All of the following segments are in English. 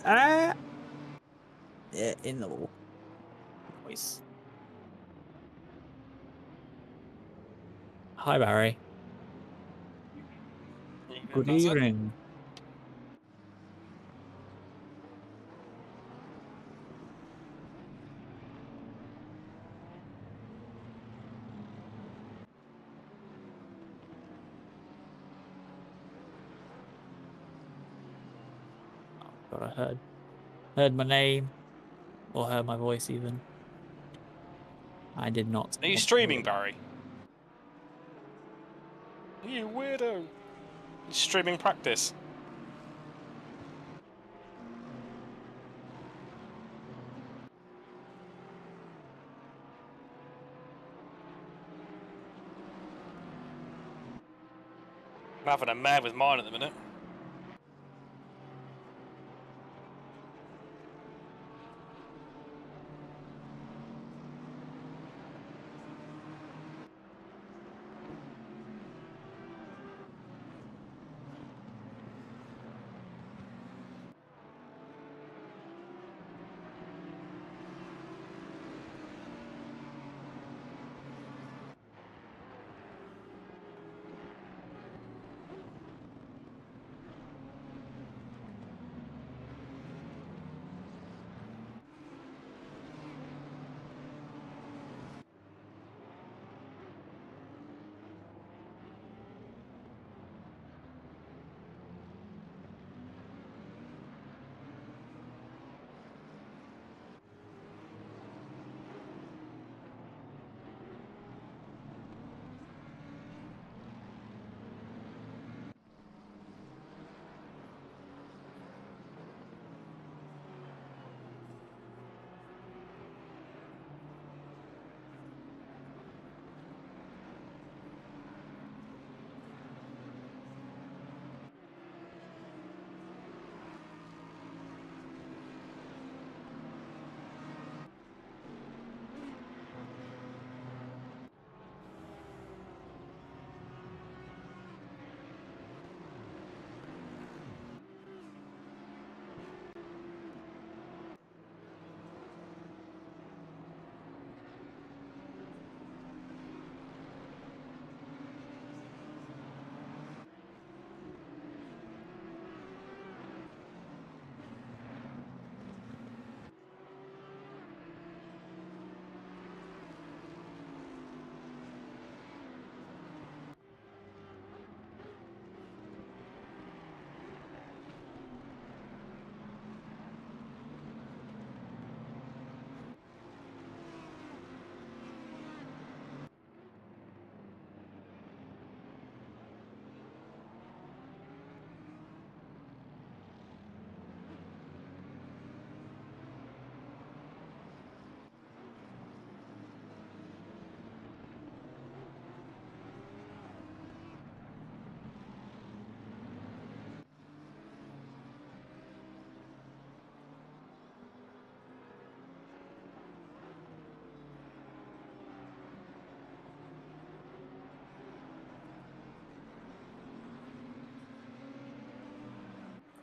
Ah! Yeah, in the wall. Nice. Hi, Barry. Good evening. Oh, God, I heard my name or heard my voice even. I did not. Are you streaming, Barry? You weirdo. You're streaming practice. I'm having a mad with mine at the minute.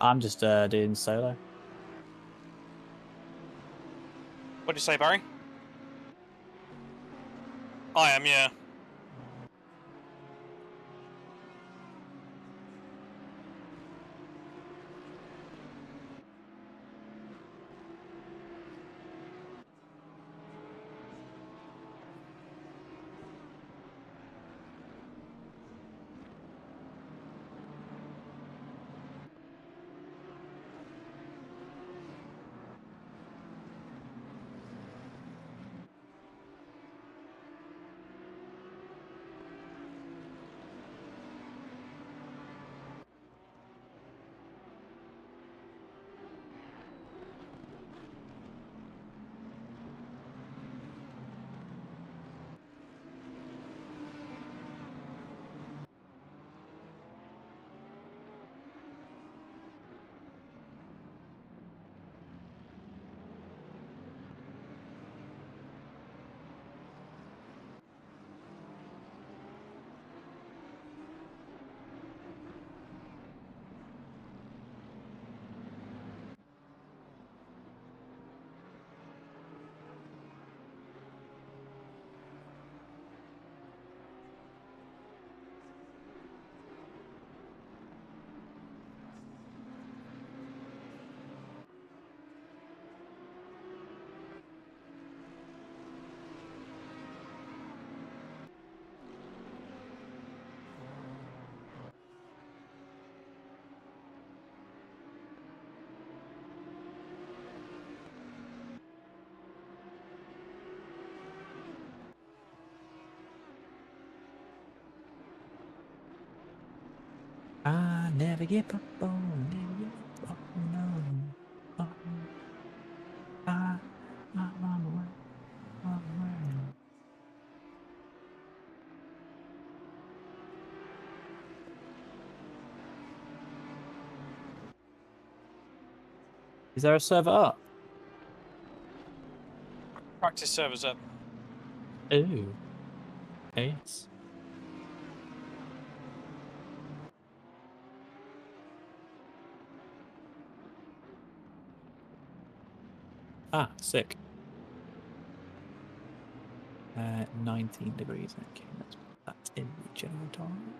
I'm just doing solo. What'd you say, Barry? I am, yeah. I never give up on, never give up on, no. Oh, I'm on the way, on the way. Is there a server up? Practice servers up. Ooh. Yes. Ah, sick. 19 degrees. Okay, let's put that in the general diary.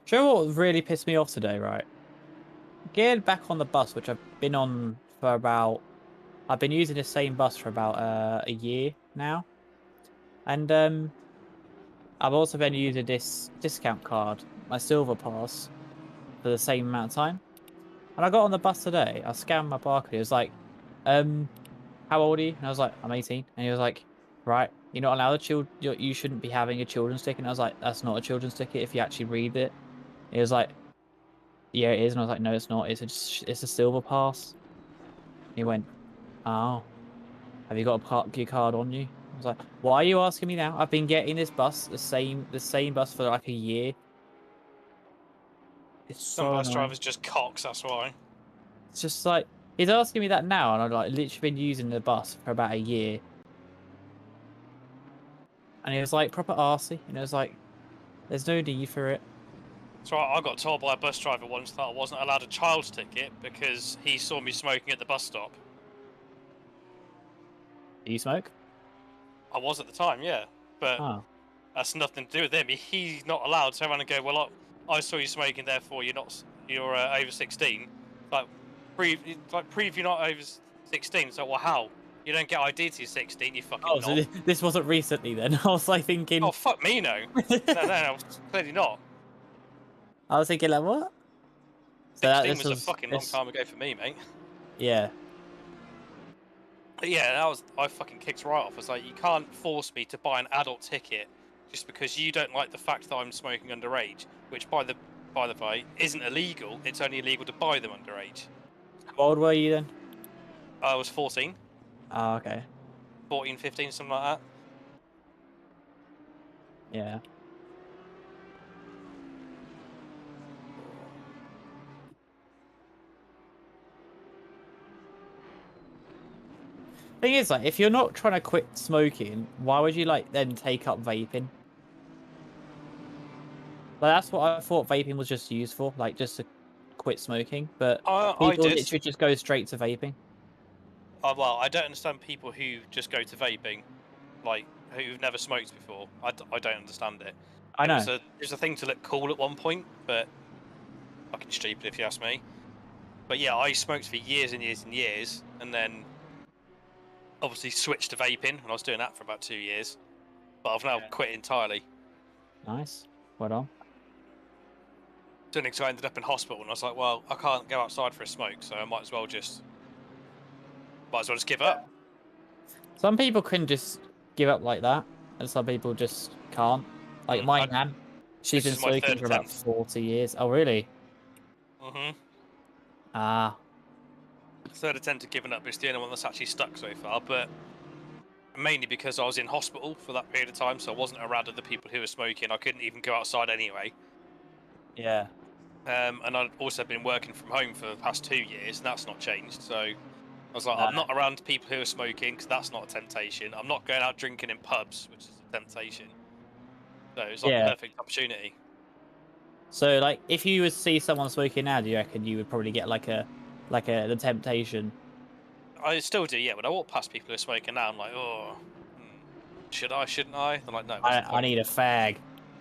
Do you know what really pissed me off today, right? Getting back on the bus, which I've been on for about, I've been using the same bus for about a year now. And I've also been using this discount card, my silver pass, for the same amount of time. And I got on the bus today, I scanned my barcode, it was like, how old are you? And I was like, I'm 18. And he was like, right, you're not allowed a you shouldn't be having a children's ticket. And I was like, that's not a children's ticket if you actually read it. He was like, yeah, it is. And I was like, no, it's not. It's a silver pass. He went, oh, have you got a park your card on you? I was like, why are you asking me now? I've been getting this bus, the same bus for like a year. It's Some so bus annoying. drivers just cocks, that's why. It's just like he's asking me that now, and I've like literally been using the bus for about a year. And he was like proper arsey, and it was like, there's no need for it. So I got told by a bus driver once that I wasn't allowed a child's ticket because he saw me smoking at the bus stop. Do you smoke? I was at the time, yeah, but Oh. that's nothing to do with him. He's not allowed to turn around and go, well, I saw you smoking, therefore you're over 16. Like prove you're not over 16. So well, how? You don't get ID till you're 16. You fucking Oh, so knob. this wasn't recently then. I was like Oh thinking, fuck me, no. No, clearly not. I was thinking like what? So 16 this was a was fucking long this, time ago for me, mate. yeah. But yeah, I fucking kicked right off. I was like, you can't force me to buy an adult ticket just because you don't like the fact that I'm smoking underage, which by the way isn't illegal. It's only illegal to buy them underage. How old were you then? I was 14, Oh, okay. 14, 15, something like that. Yeah. Thing is, like, if you're not trying to quit smoking, why would you like then take up vaping? Like, that's what I thought vaping was just used for, like just to quit smoking. But I people did. literally just go straight to vaping. Well, I don't understand people who just go to vaping, like who've never smoked before. I don't understand it. I know. It was a thing to look cool at one point, but fucking stupid if you ask me. But yeah, I smoked for years and years and years, and then obviously switched to vaping, and I was doing that for about 2 years. But I've now quit entirely. Nice. Well done. So I ended up in hospital, and I was like, well, I can't go outside for a smoke, so I might as well just give up. Some people can just give up like that, and some people just can't. Like my nan, she's This been is my smoking third for about attempt. 40 years. Oh, really? Mhm. Ah, Third attempt at giving up, but it's the only one that's actually stuck so far. But mainly because I was in hospital for that period of time, so I wasn't around other people who were smoking. I couldn't even go outside anyway. yeah. And I'd also been working from home for the past 2 years, and that's not changed. So I was like, No. I'm not around people who are smoking because that's not a temptation. I'm not going out drinking in pubs, which is a temptation. So it was like a Yeah. perfect opportunity. So, like, if you would see someone smoking now, do you reckon you would probably get the temptation? I still do, yeah. When I walk past people who are smoking now, I'm like, oh, should I? Shouldn't I? They're like, no, what's the I point? need a fag.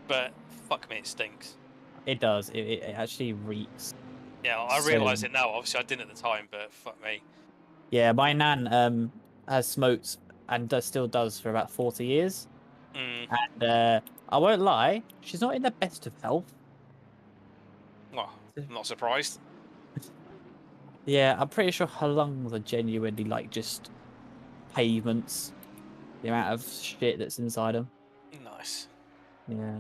But fuck me, it stinks. It does. It actually reeks. Yeah, I So realise it now. Obviously, I didn't at the time, but fuck me. yeah, my nan has smoked and still does for about 40 years. Mm. And I won't lie, she's not in the best of health. Well, I'm not surprised. Yeah, I'm pretty sure her lungs are genuinely like just pavements. The amount of shit that's inside them. Nice. Yeah.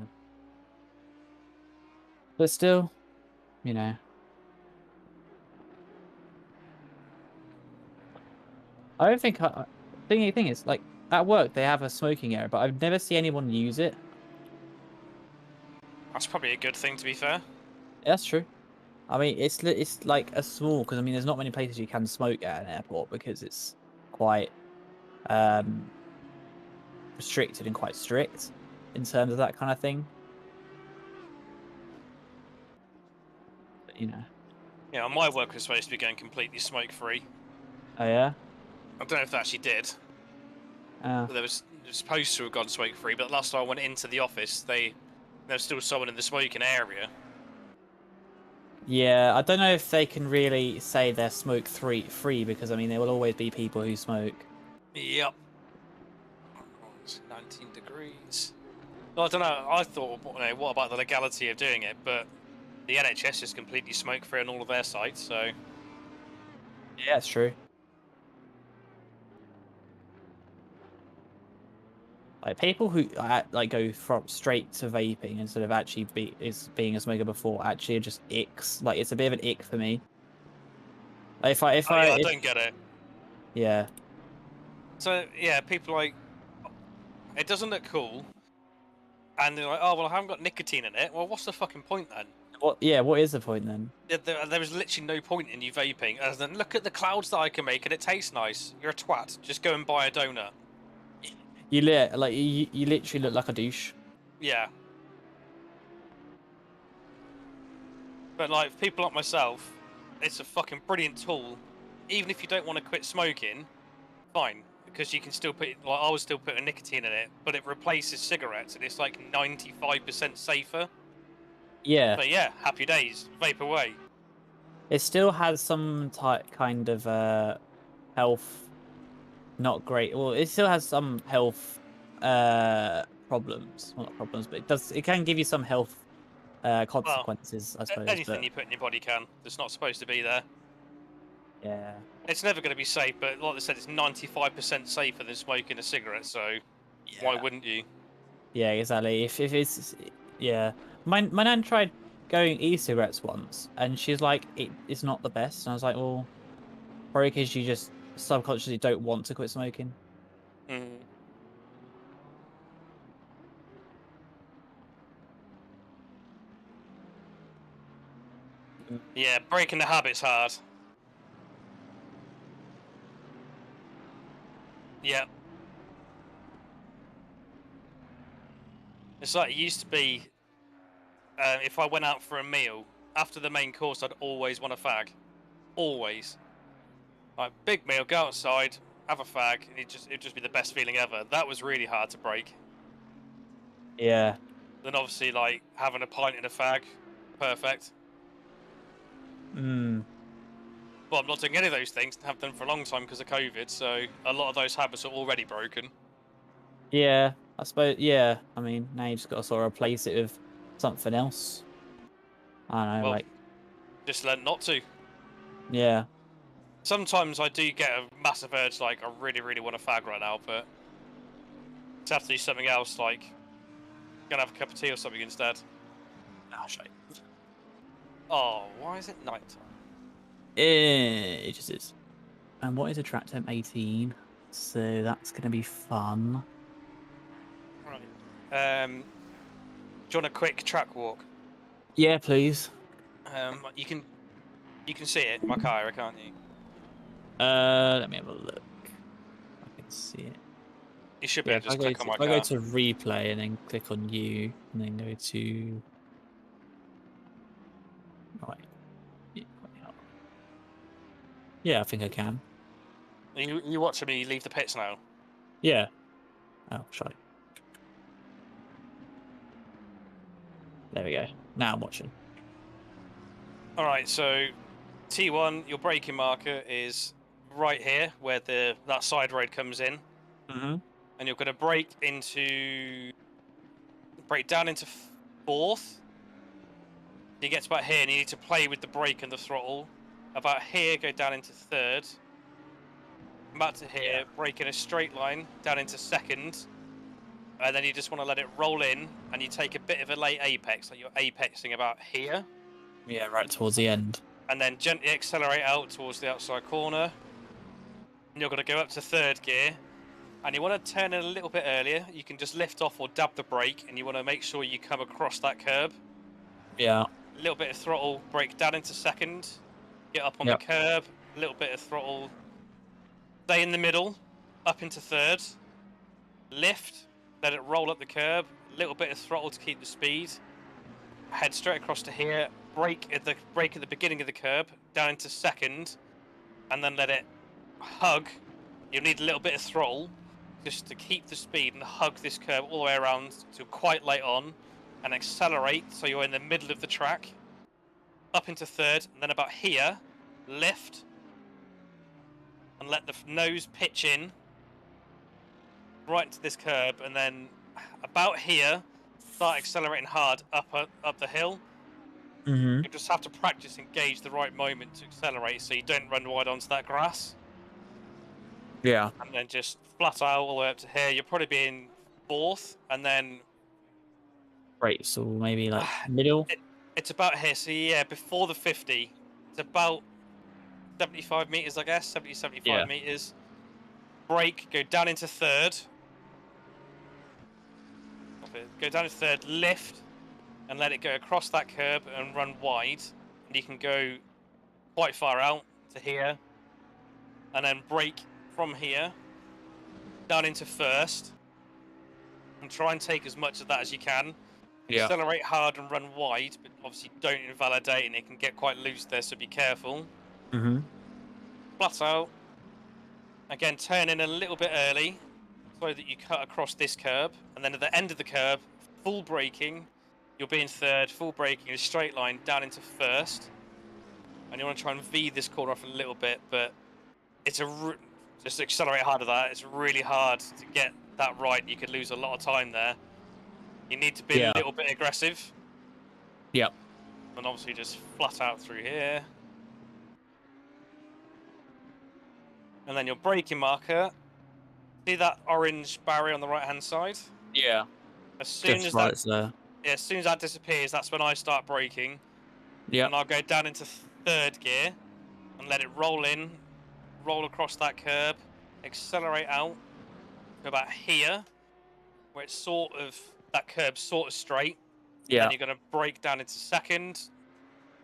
But still, you know. I don't think thing is like at work they have a smoking area, but I've never seen anyone use it. That's probably a good thing, to be fair. That's true. I mean, it's like a small because I mean, there's not many places you can smoke at an airport because it's quite um restricted and quite strict in terms of that kind of thing. But, you know. Yeah, my work was supposed to be going completely smoke-free. Oh yeah. I don't know if they actually did. Uh, But it was supposed to have gone smoke-free, but last time I went into the office, there was still someone in the smoking area. yeah, I don't know if they can really say they're free because I mean there will always be people who smoke. Yep. It's 19 degrees. Well, I don't know. I thought, what about the legality of doing it? But the NHS is completely smoke-free on all of their sites, so... Yeah, that's true. Like people who like go from straight to vaping instead of actually being a smoker before actually are just icks. Like it's a bit of an ick for me. Like, I don't get it. yeah. So, yeah, people like... It doesn't look cool. And they're like, oh, well, I haven't got nicotine in it. Well, what's the fucking point then? What is the point then? There is literally no point in you vaping, other than look at the clouds that I can make and it tastes nice. You're a twat. Just go and buy a donut. You literally look like a douche. Yeah. But like, for people like myself, it's a fucking brilliant tool. Even if you don't want to quit smoking, fine. Because you can still put, like, I was still putting nicotine in it, but it replaces cigarettes and it's like 95% safer. Yeah. But yeah, happy days. Vape away. It still has some kind of health not great. Well, it still has some health problems. Well, not problems, but it can give you some health Well, consequences, I suppose. anything But you put in your body can. That's not supposed to be there. yeah. It's never going to be safe, but like I said, it's 95% safer than smoking a cigarette, so why Yeah. wouldn't you? Yeah, exactly. If it's yeah. My nan tried going e-cigarettes once and she's like it's not the best. And I was like, well, probably because you just subconsciously don't want to quit smoking. Mm. Mm. Yeah, breaking the habit's hard. Yeah. It's like it used to be, if I went out for a meal, after the main course, I'd always want a fag. Always. Like, big meal, go outside, have a fag, and it'd just be the best feeling ever. That was really hard to break. Yeah. Then obviously, like, having a pint and a fag, perfect. Mm. Well, I'm not doing any of those things, have done for a long time because of COVID, so a lot of those habits are already broken. Yeah, I suppose. Yeah, I mean, now you just got to sort of replace it with something else. I don't know, Well, like, just learn not to. yeah, Sometimes I do get a massive urge, like, I really, really want a fag right now, but to have to do something else, like, gonna have a cup of tea or something instead. shite. Oh, why is it nighttime? It just is. And what is a track temp 18? So that's gonna be fun. Right. Do you want a quick track walk? Yeah, please. You can see it, my car, can't you? Let me have a look. I can see it. You should be Yeah, able to just click on my if I go car. to replay and then click on you and then go to right. Yeah, yeah, I think I can. You watching me leave the pits now? Yeah. Oh, shite. There we go. Now I'm watching. All right, so T1, your braking marker is right here where that side road comes in, Mm-hmm. and you're going to brake down into fourth. You get to about here, and you need to play with the brake and the throttle. About here, go down into third. About to here, brake in a straight line down into second, and then you just want to let it roll in, and you take a bit of a late apex, like you're apexing about here. Yeah, right towards the end. And then gently accelerate out towards the outside corner. And you're going to go up to third gear. And you want to turn in a little bit earlier. You can just lift off or dab the brake, and you want to make sure you come across that curb. Yeah. A little bit of throttle, brake down into second. Get up on the Yep. curb. A little bit of throttle. Stay in the middle. Up into third. Lift. Let it roll up the curb. A little bit of throttle to keep the speed. Head straight across to here. Brake at the beginning of the curb. Down into second. And then let it hug. You'll need a little bit of throttle just to keep the speed and hug this curve all the way around to quite late on and accelerate so you're in the middle of the track. Up into third, and then about here, lift and let the nose pitch in right into this curb, and then about here, start accelerating hard up the hill. Mm-hmm. You just have to practice and gauge the right moment to accelerate so you don't run wide onto that grass. Yeah. And then just flat out all the way up to here. You'll probably be in fourth, and then Right, so maybe like middle. it's about here. So yeah, before the 50, it's about 75 meters, I guess, 70, 75 Yeah. meters. Brake, go down into third. Go down into third, lift, and let it go across that curb and run wide. And you can go quite far out to here, and then brake from here down into first, and try and take as much of that as you can. Yeah. Accelerate hard and run wide, but obviously don't invalidate, and it can get quite loose there, so be careful. Mm-hmm. Flat out. Again, turn in a little bit early so that you cut across this curb, and then at the end of the curb, full braking. You'll be in third, full braking in a straight line down into first, and you want to try and V this corner off a little bit, but it's just accelerate hard at that. It's really hard to get that right. You could lose a lot of time there. You need to be a little bit aggressive. Yep. And obviously just flat out through here. And then your braking marker. See that orange barrier on the right hand side? Yeah. As soon Just as while that it's there. Yeah, as soon as that disappears, that's when I start braking. Yeah. And I'll go down into third gear and let it roll in, roll across that curb, accelerate out to about here, where it's that curb's sort of straight. Yeah. Then you're going to brake down into second,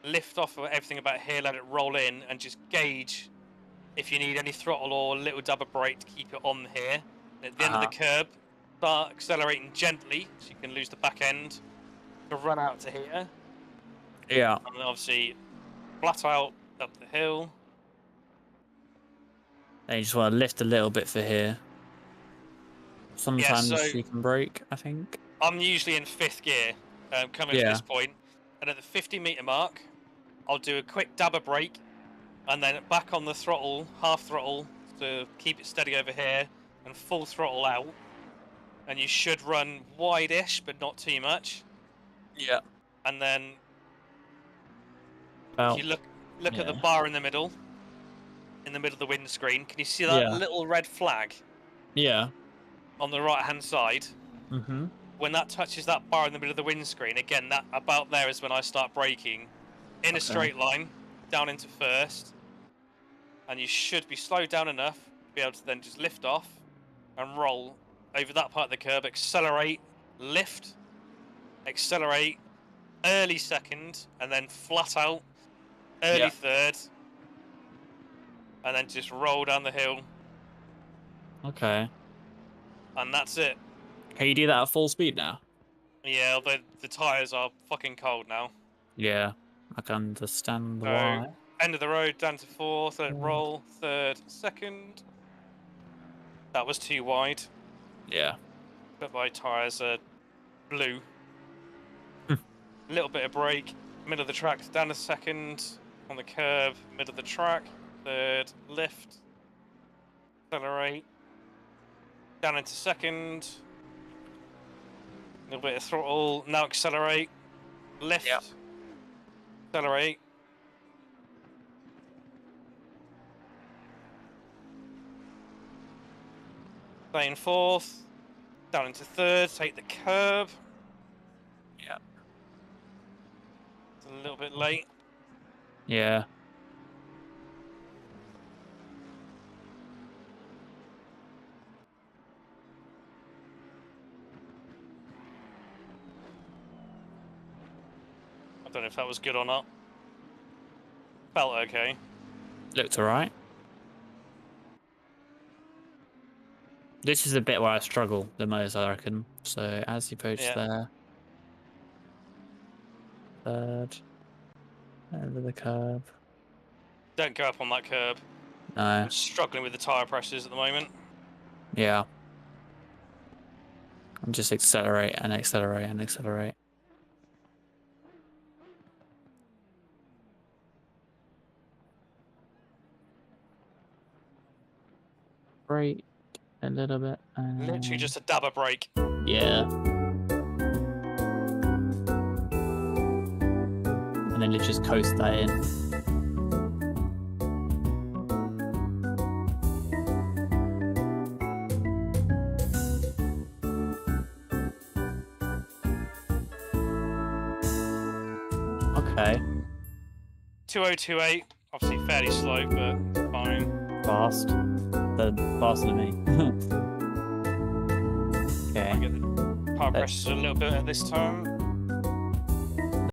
lift off of everything about here, let it roll in, and just gauge if you need any throttle or a little dab of brake to keep it on here. And at the end of the curb, start accelerating gently so you can lose the back end to run out to here. Yeah. And then obviously flat out up the hill. And you just want to lift a little bit for here. Sometimes so you can brake, I think. I'm usually in 5th gear coming to this point. And at the 50-meter mark, I'll do a quick dab of brake and then back on the throttle, half throttle to keep it steady over here and full throttle out. And you should run wide-ish, but not too much. Yeah. And then Well, if you look at the bar in the middle of the windscreen, can you see that little red flag? Yeah. On the right-hand side. Mm-hmm. When that touches that bar in the middle of the windscreen, again, that about there is when I start braking in a straight line down into 1st, and you should be slowed down enough to be able to then just lift off and roll over that part of the curb, accelerate, lift, accelerate, early 2nd, and then flat out, early 3rd, and then just roll down the hill. Okay. And that's it. Can you do that at full speed now? Yeah, although the tyres are fucking cold now. Yeah, I can understand why. End of the road, down to 4th, roll, 3rd, 2nd. That was too wide. Yeah. But my tyres are blue. A little bit of brake, middle of the track, down to 2nd, on the curb, middle of the track, 3rd, lift, accelerate, down into 2nd. A little bit of throttle, now accelerate, lift, accelerate. Stay in 4th, down into 3rd, take the curb. Yeah. It's a little bit late. Yeah. I don't know if that was good or not. Felt okay. Looked alright. This is the bit where I struggle the most, I reckon. So as you approach there, 3rd, over the curb. Don't go up on that curb. No. I'm struggling with the tyre pressures at the moment. Yeah. I'm just accelerate and accelerate and accelerate. Brake a little bit. Literally just a dab of brake. Yeah. And then let's just coast that in. Okay. 2028, obviously fairly slow, but fine. Fast. They're faster than me. Okay. I get the power pressures a little bit at this time.